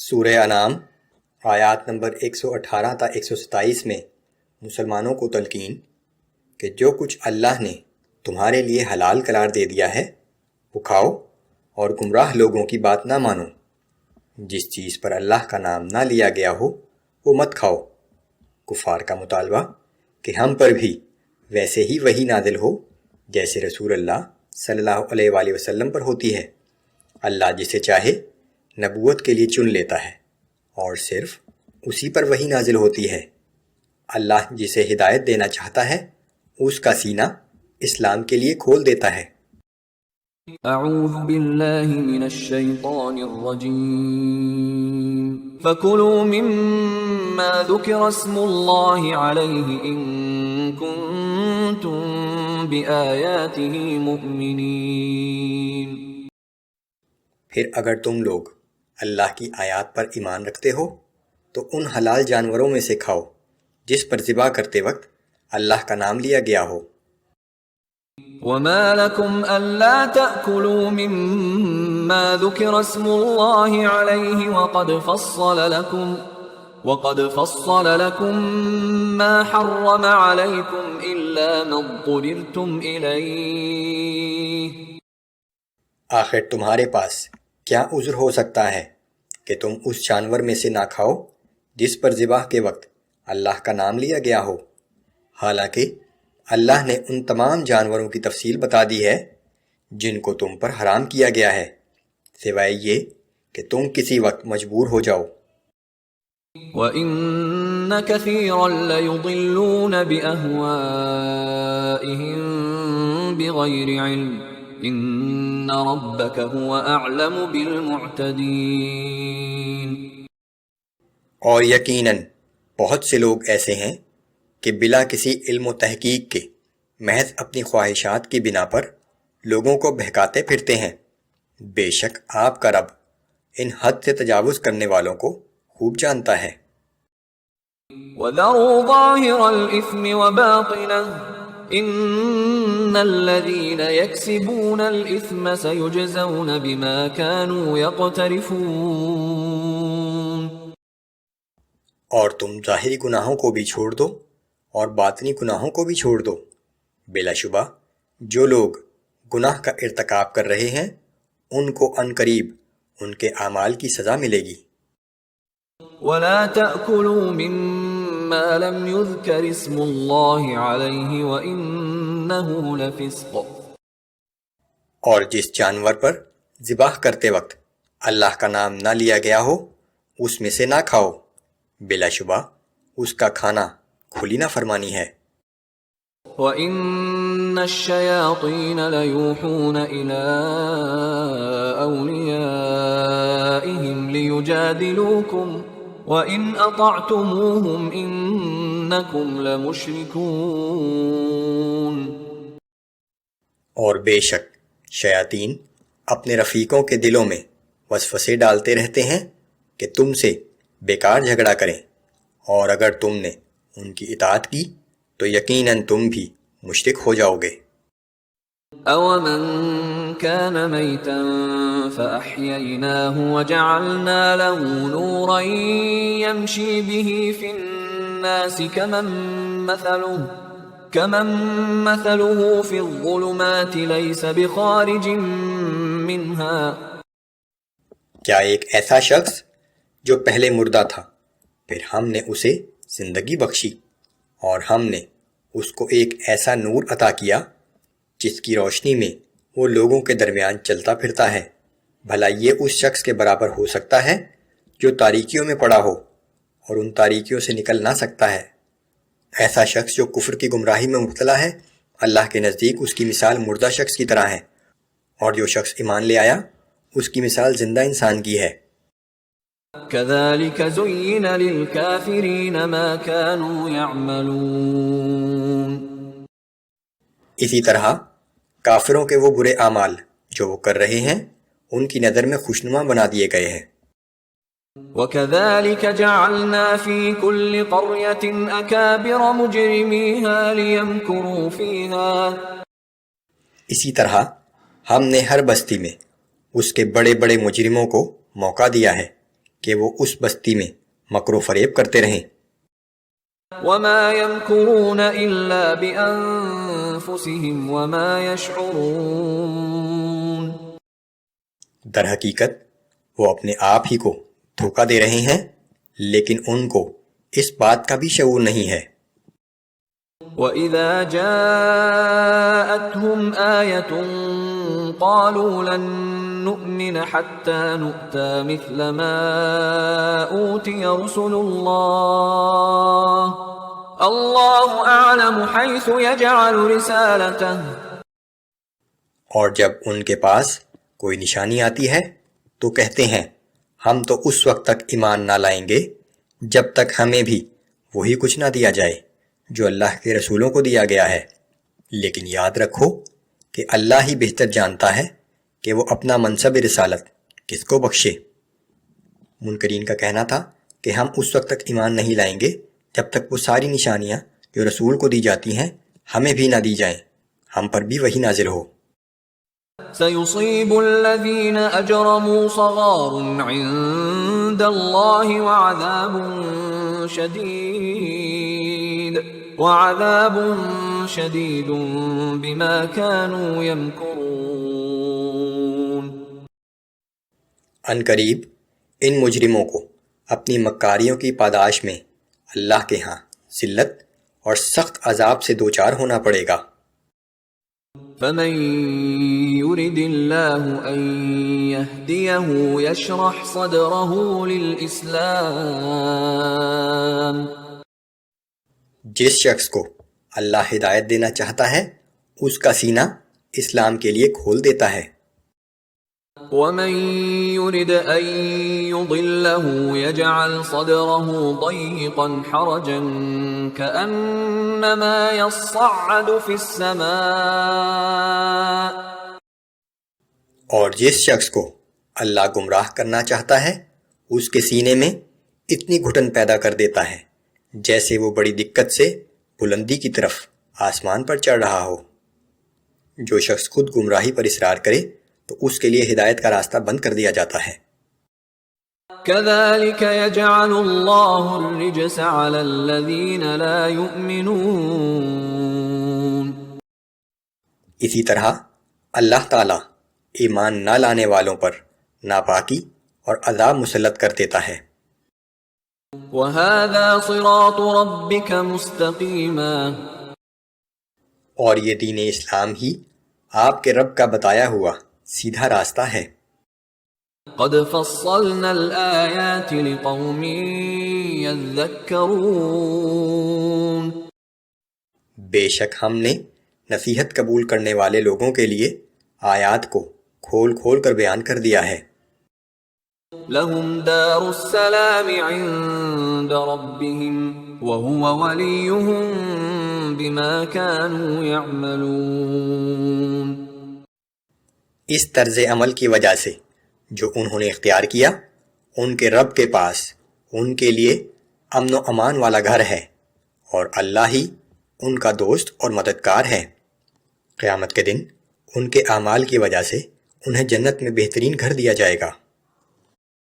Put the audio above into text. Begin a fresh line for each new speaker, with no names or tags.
سورہ انعام آیات نمبر 118 تا 127 میں مسلمانوں کو تلقین کہ جو کچھ اللہ نے تمہارے لیے حلال قرار دے دیا ہے وہ کھاؤ، اور گمراہ لوگوں کی بات نہ مانو۔ جس چیز پر اللہ کا نام نہ لیا گیا ہو وہ مت کھاؤ۔ کفار کا مطالبہ کہ ہم پر بھی ویسے ہی وحی نازل ہو جیسے رسول اللہ صلی اللہ علیہ وآلہ وسلم پر ہوتی ہے۔ اللہ جسے چاہے نبوت کے لیے چن لیتا ہے اور صرف اسی پر وحی نازل ہوتی ہے۔ اللہ جسے ہدایت دینا چاہتا ہے اس کا سینہ اسلام کے لیے کھول دیتا ہے۔
اعوذ باللہ من الشیطان الرجیم فَكُلُوا مِمَّا ذُكِرَ اسْمُ اللَّهِ عَلَيْهِ إِن كُنتُم بِآيَاتِهِ مُؤْمِنِينَ۔
پھر اگر تم لوگ اللہ کی آیات پر ایمان رکھتے ہو تو ان حلال جانوروں میں سے کھاؤ جس پر ذبح کرتے وقت اللہ کا نام لیا گیا ہو۔
وَمَا لَكُمْ أَلَّا تَأْكُلُوا مِمَّا ذُكِرَ اسْمُ اللَّهِ عَلَيْهِ وَقَدْ فَصَّلَ لَكُم مَّا حَرَّمَ عَلَيْكُمْ إِلَّا مَا اضْطُرِرْتُمْ إِلَيْهِ۔
آخر تمہارے پاس کیا عذر ہو سکتا ہے کہ تم اس جانور میں سے نہ کھاؤ جس پر ذبح کے وقت اللہ کا نام لیا گیا ہو، حالانکہ اللہ نے ان تمام جانوروں کی تفصیل بتا دی ہے جن کو تم پر حرام کیا گیا ہے، سوائے یہ کہ تم کسی وقت مجبور ہو جاؤ۔
وَإِنَّ كَثِيرًا لَيُضِلُّونَ بِأَهْوَائِهِمْ بِغَيْرِ عِلْمٍ إِنَّ رَبَّكَ هُوَ أَعْلَمُ بِالْمُعْتَدِينَ۔
اور یقیناً بہت سے لوگ ایسے ہیں کہ بلا کسی علم و تحقیق کے محض اپنی خواہشات کی بنا پر لوگوں کو بہکاتے پھرتے ہیں۔ بے شک آپ کا رب ان حد سے تجاوز کرنے والوں کو خوب جانتا ہے۔
وَذَرُوا ظَاهِرَ الْإِثْمِ وَبَاطِنَهُ إِنَّ الَّذِينَ يَكْسِبُونَ الْإِثْمَ سَيُجْزَوْنَ بِمَا كَانُوا يَقْتَرِفُونَ۔
اور تم ظاہری گناہوں کو بھی چھوڑ دو اور باطنی گناہوں کو بھی چھوڑ دو، بلا شبہ جو لوگ گناہ کا ارتکاب کر رہے ہیں ان کو عنقریب ان کے اعمال کی سزا ملے گی۔
وَلَا تَأْكُلُوا مِمَّا لَمْ يُذْكَرِ اسْمُ اللَّهِ عَلَيْهِ وَإِنَّهُ لَفِسْقٌ۔
اور جس جانور پر ذبح کرتے وقت اللہ کا نام نہ لیا گیا ہو اس میں سے نہ کھاؤ، بلا شبہ اس کا کھانا کھلی نافرمانی ہے۔
وَإِنَّ الشَّيَاطِينَ لَيُوحُونَ إِلَىٰ أَوْلِيَائِهِمْ لِيُجَادِلُوكُمْ وَإِنْ أَطَعْتُمُوهُمْ إِنَّكُمْ لَمُشْرِكُونَ۔
اور بے شک شیاطین اپنے رفیقوں کے دلوں میں وسوسے ڈالتے رہتے ہیں کہ تم سے بیکار جھگڑا کریں، اور اگر تم نے ان کی اطاعت کی تو یقیناً تم بھی مشرک ہو جاؤ گے۔
أَوَمَنْ كَانَ مَيْتًا فَأَحْيَيْنَاهُ وَجَعَلْنَا لَهُ نُورًا يَمْشِي بِهِ فِي النَّاسِ كَمَنْ مَثَلُهُ فِي الظُّلُمَاتِ لَيْسَ بِخَارِجٍ مِّنْهَا۔
کیا ایک ایسا شخص جو پہلے مردہ تھا پھر ہم نے اسے زندگی بخشی اور ہم نے اس کو ایک ایسا نور عطا کیا جس کی روشنی میں وہ لوگوں کے درمیان چلتا پھرتا ہے، بھلا یہ اس شخص کے برابر ہو سکتا ہے جو تاریکیوں میں پڑا ہو اور ان تاریکیوں سے نکل نہ سکتا ہے؟ ایسا شخص جو کفر کی گمراہی میں مبتلا ہے اللہ کے نزدیک اس کی مثال مردہ شخص کی طرح ہے، اور جو شخص ایمان لے آیا اس کی مثال زندہ انسان کی ہے۔
كَذَلِكَ زُيِّنَ لِلْكَافِرِينَ مَا كَانُوا يَعْمَلُونَ۔
اسی طرح کافروں کے وہ برے اعمال جو وہ کر رہے ہیں ان کی نظر میں خوشنما بنا دیے گئے ہیں۔
وَكَذَلِكَ جَعَلْنَا فِي كُلِّ قَرْيَةٍ أَكَابِرَ مُجْرِمِيهَا لِيَمْكُرُوا فِيهَا۔
اسی طرح ہم نے ہر بستی میں اس کے بڑے بڑے مجرموں کو موقع دیا ہے کہ وہ اس بستی میں مکر و فریب کرتے رہیں۔
وما يمكرون إلا بأنفسهم وما يشعرون۔
در حقیقت وہ اپنے آپ ہی کو دھوکہ دے رہے ہیں، لیکن ان کو اس بات کا بھی شعور نہیں ہے۔
وَإِذَا جَاءَتْهُمْ آيَةٌ قَالُوا لَن نُّؤْمِنَ حَتَّى نُؤْتَىٰ مِثْلَ مَا أُوتِيَ رُسُلُ اللَّهِ أَعْلَمُ حَيْثُ يَجْعَلُ رِسَالَتَهُ۔
اور جب ان کے پاس کوئی نشانی آتی ہے تو کہتے ہیں ہم تو اس وقت تک ایمان نہ لائیں گے جب تک ہمیں بھی وہی کچھ نہ دیا جائے جو اللہ کے رسولوں کو دیا گیا ہے، لیکن یاد رکھو کہ اللہ ہی بہتر جانتا ہے کہ وہ اپنا منصب رسالت کس کو بخشے۔ منکرین کا کہنا تھا کہ ہم اس وقت تک ایمان نہیں لائیں گے جب تک وہ ساری نشانیاں جو رسول کو دی جاتی ہیں ہمیں بھی نہ دی جائیں، ہم پر بھی وہی نازل ہو۔
سَيُصِيبُ الَّذِينَ أَجْرَمُوا صَغَارٌ عِندَ اللَّهِ وَعَذَابٌ شَدِيدٌ بِمَا كَانُوا يَمْكُرُونَ۔
ان قریب ان مجرموں کو اپنی مکاریوں کی پاداش میں اللہ کے ہاں ذلت اور سخت عذاب سے دوچار ہونا پڑے گا۔
فَمَن يُرِدِ اللَّهُ أَن يَهْدِيَهُ يَشْرَحْ صَدْرَهُ لِلْإِسْلَامِ۔
جس شخص کو اللہ ہدایت دینا چاہتا ہے اس کا سینہ اسلام کے لیے کھول دیتا ہے۔
وَمَن يُرِدْ أَن يُضِلَّهُ يَجْعَلْ صَدْرَهُ ضَيِّقًا حَرَجًا كَأَنَّمَا يَصَّعَّدُ فِي السَّمَاءِ۔
اور جس شخص کو اللہ گمراہ کرنا چاہتا ہے اس کے سینے میں اتنی گھٹن پیدا کر دیتا ہے جیسے وہ بڑی دقت سے بلندی کی طرف آسمان پر چڑھ رہا ہو۔ جو شخص خود گمراہی پر اصرار کرے تو اس کے لیے ہدایت کا راستہ بند کر دیا جاتا ہے۔
كَذَلِكَ يَجْعَلُ اللَّهُ الرِّجْسَ عَلَى الَّذِينَ لَا يُؤْمِنُونَ۔
اسی طرح اللہ تعالیٰ ایمان نہ لانے والوں پر ناپاکی اور عذاب مسلط کر دیتا ہے۔
وَهَذَا صِرَاطُ رَبِّكَ مُسْتَقِيمًا۔
اور یہ دین اسلام ہی آپ کے رب کا بتایا ہوا سیدھا راستہ ہے۔
قَدْ فَصَّلْنَا الْآيَاتِ لِقَوْمٍ يَذَّكَّرُونَ۔
بے شک ہم نے نصیحت قبول کرنے والے لوگوں کے لیے آیات کو کھول کھول کر بیان کر دیا ہے۔
لَهُمْ دَارُ السَّلَامِ عِندَ رَبِّهِمْ وَهُوَ وَلِيُّهُمْ بِمَا كَانُوا يَعْمَلُونَ۔
اس طرز عمل کی وجہ سے جو انہوں نے اختیار کیا ان کے رب کے پاس ان کے لیے امن و امان والا گھر ہے، اور اللہ ہی ان کا دوست اور مددگار ہے۔ قیامت کے دن ان کے اعمال کی وجہ سے انہیں جنت میں بہترین گھر دیا جائے گا۔